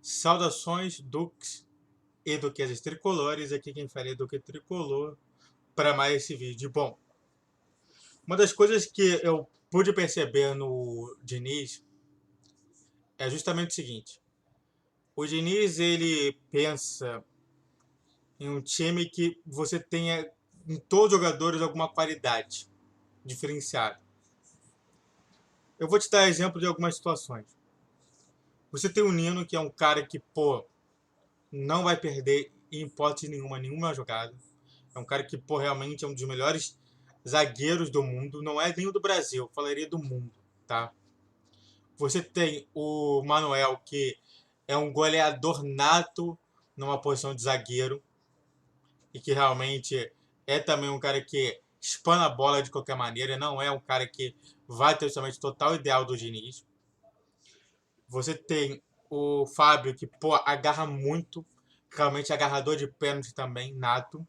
Saudações, Dux e duquesas tricolores. Aqui quem fala é Duque Tricolor para mais esse vídeo. Bom, uma das coisas que eu pude perceber no Diniz é justamente o seguinte. O Diniz, ele pensa em um time que você tenha em todos os jogadores alguma qualidade diferenciada. Eu vou te dar exemplo de algumas situações. Você tem o Nino, que é um cara que, não vai perder em hipótese nenhuma jogada. É um cara que, realmente é um dos melhores zagueiros do mundo. Não é nem do Brasil, eu falaria do mundo, tá? Você tem o Manuel, que é um goleador nato numa posição de zagueiro. E que realmente é também um cara que espana a bola de qualquer maneira. Não é um cara que vai ter justamente o total ideal do Diniz. Você tem o Fábio, que, agarra muito. Realmente agarrador de pênalti também, nato.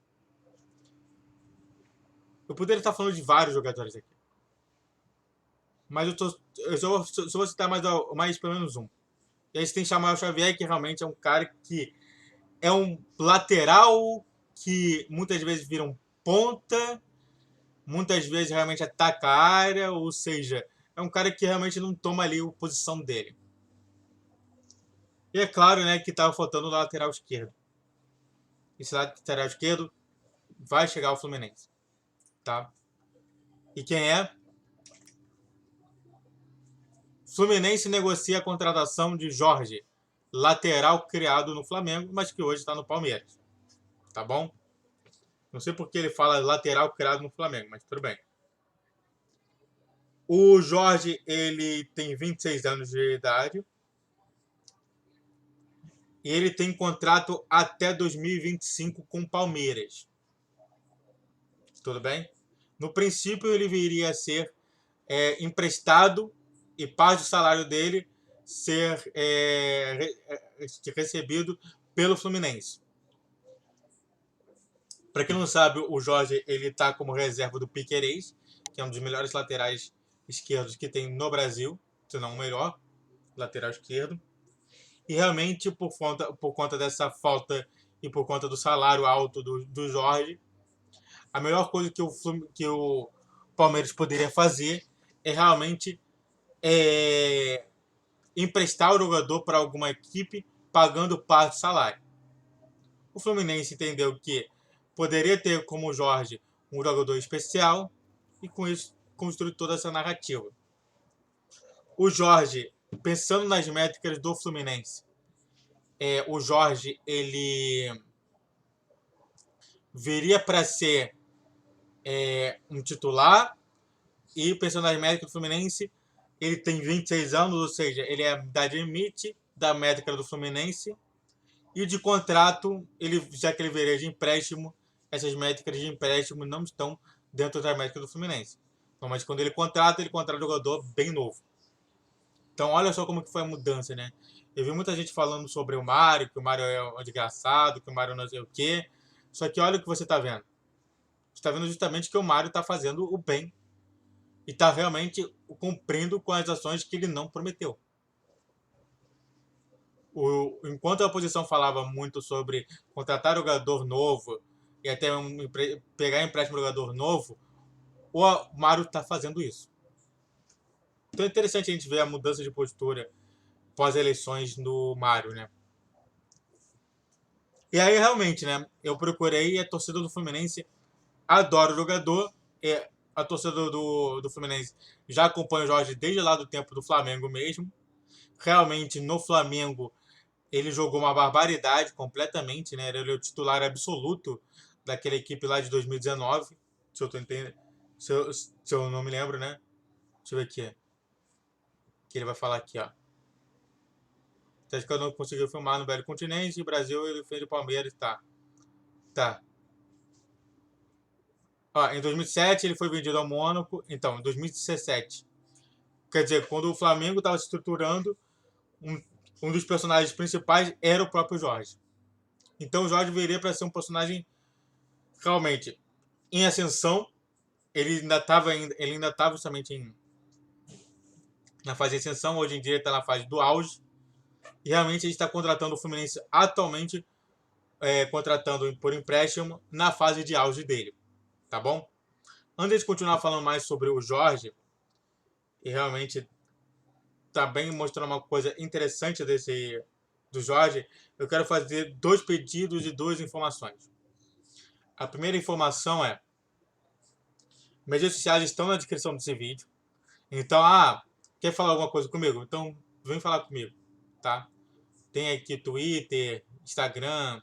Eu poderia estar falando de vários jogadores aqui. Mas eu só vou citar mais pelo menos um. E aí você tem Samuel Xavier, que realmente é um cara que é um lateral que muitas vezes vira um ponta, muitas vezes realmente ataca a área, ou seja, é um cara que realmente não toma ali a posição dele. E é claro, né, que estava faltando o lateral esquerdo. Esse lateral esquerdo vai chegar ao Fluminense, tá? E quem é? Fluminense negocia a contratação de Jorge, lateral criado no Flamengo, mas que hoje está no Palmeiras. Tá bom? Não sei porque ele fala lateral criado no Flamengo, mas tudo bem. O Jorge, ele tem 26 anos de idade. E ele tem contrato até 2025 com o Palmeiras. Tudo bem? No princípio, ele viria a ser emprestado e parte do salário dele ser recebido pelo Fluminense. Para quem não sabe, o Jorge ele está como reserva do Piquerez, que é um dos melhores laterais esquerdos que tem no Brasil, se não o melhor lateral esquerdo. E realmente, por conta dessa falta e por conta do salário alto do Jorge, a melhor coisa que o Palmeiras poderia fazer é realmente emprestar o jogador para alguma equipe pagando parte do salário. O Fluminense entendeu que poderia ter como Jorge um jogador especial e com isso construir toda essa narrativa. O Jorge, pensando nas métricas do Fluminense, o Jorge ele viria para ser um titular e pensando nas métricas do Fluminense, ele tem 26 anos, ou seja, ele é a idade limite da métrica do Fluminense. E de contrato, já que ele viria de empréstimo, essas métricas de empréstimo não estão dentro da métrica do Fluminense. Mas quando ele contrata um jogador bem novo. Então olha só como que foi a mudança, né? Eu vi muita gente falando sobre o Mário, que o Mário é um desgraçado, que o Mário não sei o quê. Só que olha o que você está vendo. Você está vendo justamente que o Mário está fazendo o bem e está realmente cumprindo com as ações que ele não prometeu. Enquanto a oposição falava muito sobre contratar jogador novo e até pegar empréstimo jogador novo, o Mário está fazendo isso. Então é interessante a gente ver a mudança de postura pós-eleições do Mário, né? E aí, realmente, né? Eu procurei e a torcida do Fluminense adora o jogador. A torcida do Fluminense já acompanha o Jorge desde lá do tempo do Flamengo mesmo. Realmente, no Flamengo, ele jogou uma barbaridade completamente, né? Ele é o titular absoluto daquela equipe lá de 2019. Se eu tô entendendo. Se eu não me lembro, né? Deixa eu ver aqui. Que ele vai falar aqui, ó. Acho que eu não conseguiu filmar no Velho Continente. Brasil, ele fez o Palmeiras, tá. Tá. Ó, em 2007 ele foi vendido ao Mônaco. Então, em 2017. Quer dizer, quando o Flamengo estava se estruturando, um dos personagens principais era o próprio Jorge. Então o Jorge viria para ser um personagem realmente em ascensão. Ele ainda estava justamente na fase de ascensão. Hoje em dia ele está na fase do auge. E realmente a gente está contratando o Fluminense atualmente, contratando por empréstimo na fase de auge dele, tá bom? Antes de continuar falando mais sobre o Jorge, e realmente também mostrando uma coisa interessante do Jorge, eu quero fazer 2 pedidos e 2 informações. A primeira informação é: minhas redes sociais estão na descrição desse vídeo. Então, quer falar alguma coisa comigo? Então, vem falar comigo, tá? Tem aqui Twitter, Instagram,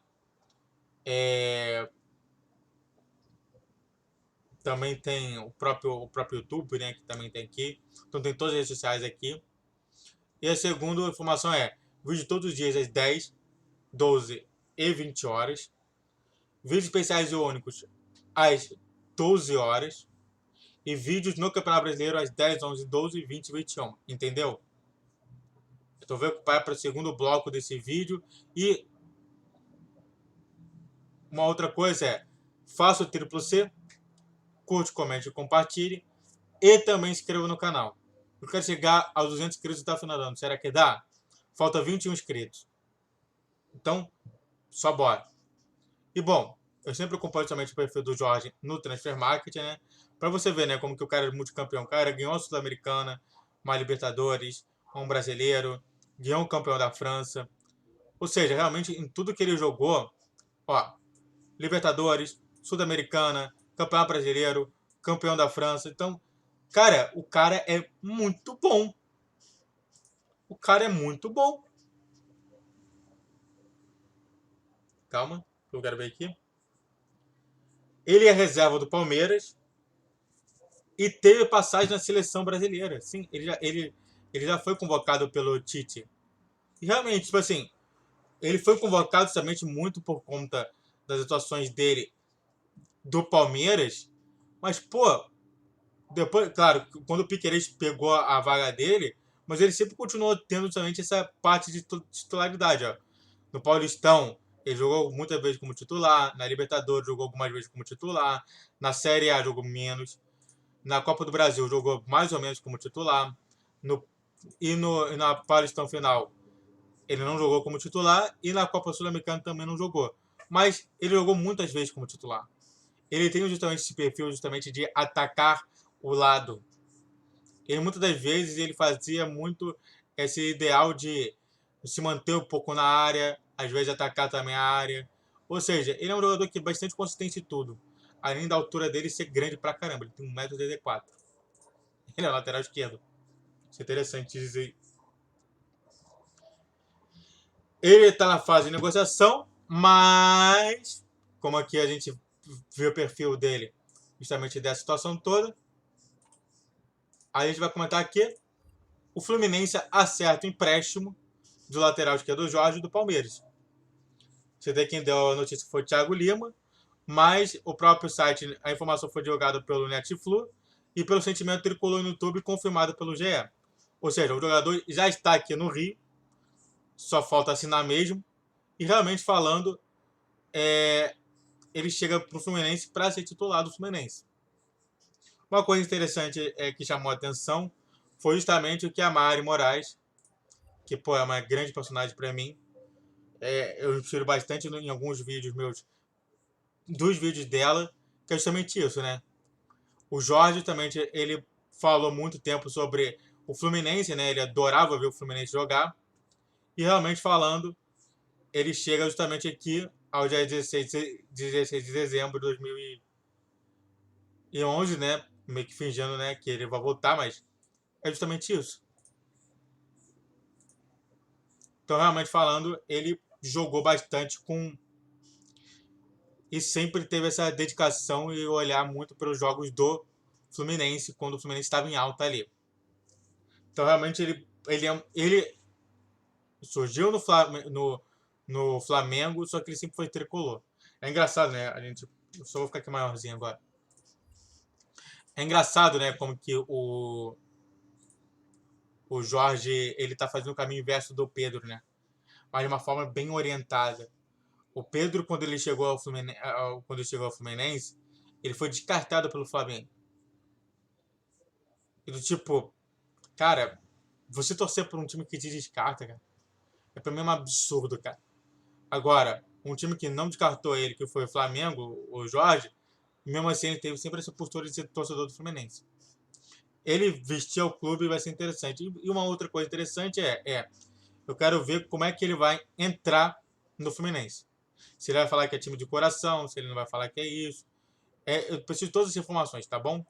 também tem o próprio YouTube, né? Que também tem aqui. Então, tem todas as redes sociais aqui. E a segunda informação é: vídeo todos os dias às 10, 12 e 20 horas. Vídeos especiais e únicos às 12 horas. E vídeos no Campeonato Brasileiro às 10, 11, 12, 20 e 21. Entendeu? Então, vou ocupar para o segundo bloco desse vídeo. E uma outra coisa é: faça o triplo C, curte, comente e compartilhe. E também se inscreva no canal. Eu quero chegar aos 200 inscritos e tá finalizando. Será que dá? Falta 21 inscritos. Então, só bora. E bom, eu sempre acompanho somente o perfil do Jorge no Transfer Market, né? Pra você ver, né, como que o cara é multicampeão. O cara ganhou a Sul-Americana, uma Libertadores, um brasileiro, ganhou um campeão da França. Ou seja, realmente em tudo que ele jogou, ó, Libertadores, Sul-Americana, campeão brasileiro, campeão da França. Então, cara, o cara é muito bom. O cara é muito bom. Calma, eu quero ver aqui. Ele é reserva do Palmeiras e teve passagem na seleção brasileira. Sim, ele já foi convocado pelo Tite. E realmente, tipo assim, ele foi convocado somente muito por conta das atuações dele do Palmeiras. Mas, pô, depois, claro, quando o Piquerez pegou a vaga dele, mas ele sempre continuou tendo somente essa parte de titularidade, ó. No Paulistão, ele jogou muitas vezes como titular. Na Libertadores, jogou algumas vezes como titular. Na Série A, jogou menos. Na Copa do Brasil, jogou mais ou menos como titular. No, e na Paulistão final, ele não jogou como titular. E na Copa Sul-Americana também não jogou. Mas ele jogou muitas vezes como titular. Ele tem justamente esse perfil justamente de atacar o lado. E muitas das vezes ele fazia muito esse ideal de se manter um pouco na área, às vezes atacar também a área. Ou seja, ele é um jogador que é bastante consistente em tudo. Além da altura dele ser grande pra caramba. Ele tem 1,84 m. Ele é lateral esquerdo. Isso é interessante dizer. Ele está na fase de negociação, mas como aqui a gente vê o perfil dele justamente dessa situação toda, a gente vai comentar aqui: o Fluminense acerta o empréstimo do lateral esquerdo Jorge do Palmeiras. Você tem quem deu a notícia foi o Thiago Lima, mas o próprio site, a informação foi divulgada pelo Netflu e pelo Sentimento Tricolor no YouTube, confirmado pelo GE. Ou seja, o jogador já está aqui no Rio, só falta assinar mesmo. E realmente falando, ele chega para o Fluminense para ser titular do Fluminense. Uma coisa interessante que chamou a atenção foi justamente o que a Mari Moraes, que pô, é uma grande personagem para mim, eu inspiro bastante em alguns vídeos meus, dos vídeos dela, que é justamente isso, né? O Jorge também, ele falou muito tempo sobre o Fluminense, né? Ele adorava ver o Fluminense jogar. E realmente falando, ele chega justamente aqui ao dia 16 de dezembro de 2011, né? Meio que fingindo, né, que ele vai voltar, mas é justamente isso. Então, realmente falando, ele jogou bastante com e sempre teve essa dedicação e olhar muito para os jogos do Fluminense quando o Fluminense estava em alta ali. Então, realmente, ele surgiu no Flamengo, só que ele sempre foi tricolor. É engraçado, né? Eu só vou ficar aqui maiorzinho agora. É engraçado, né? Como que o Jorge, ele tá fazendo o caminho inverso do Pedro, né? Mas de uma forma bem orientada. O Pedro, quando ele chegou ao Fluminense, ele foi descartado pelo Flamengo. E do tipo, cara, você torcer por um time que te descarta, cara. É pra mim um absurdo, cara. Agora, um time que não descartou ele, que foi o Flamengo, o Jorge, mesmo assim ele teve sempre essa postura de ser torcedor do Fluminense. Ele vestir o clube vai ser interessante. E uma outra coisa interessante eu quero ver como é que ele vai entrar no Fluminense. Se ele vai falar que é time de coração, se ele não vai falar que é isso. Eu preciso de todas as informações, tá bom?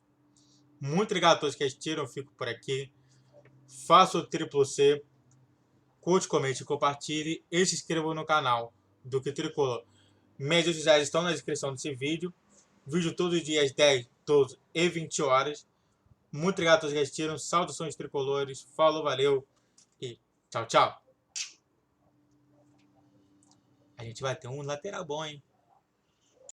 Muito obrigado a todos que assistiram, eu fico por aqui. Faça o triplo C, curte, comente e compartilhe e se inscreva no canal do Que Tricolor. Mídias sociais estão na descrição desse vídeo. Vídeo todos os dias 10, 12 e 20 horas. Muito obrigado a todos que assistiram. Saudações tricolores. Falou, valeu e tchau, tchau. A gente vai ter um lateral bom, hein?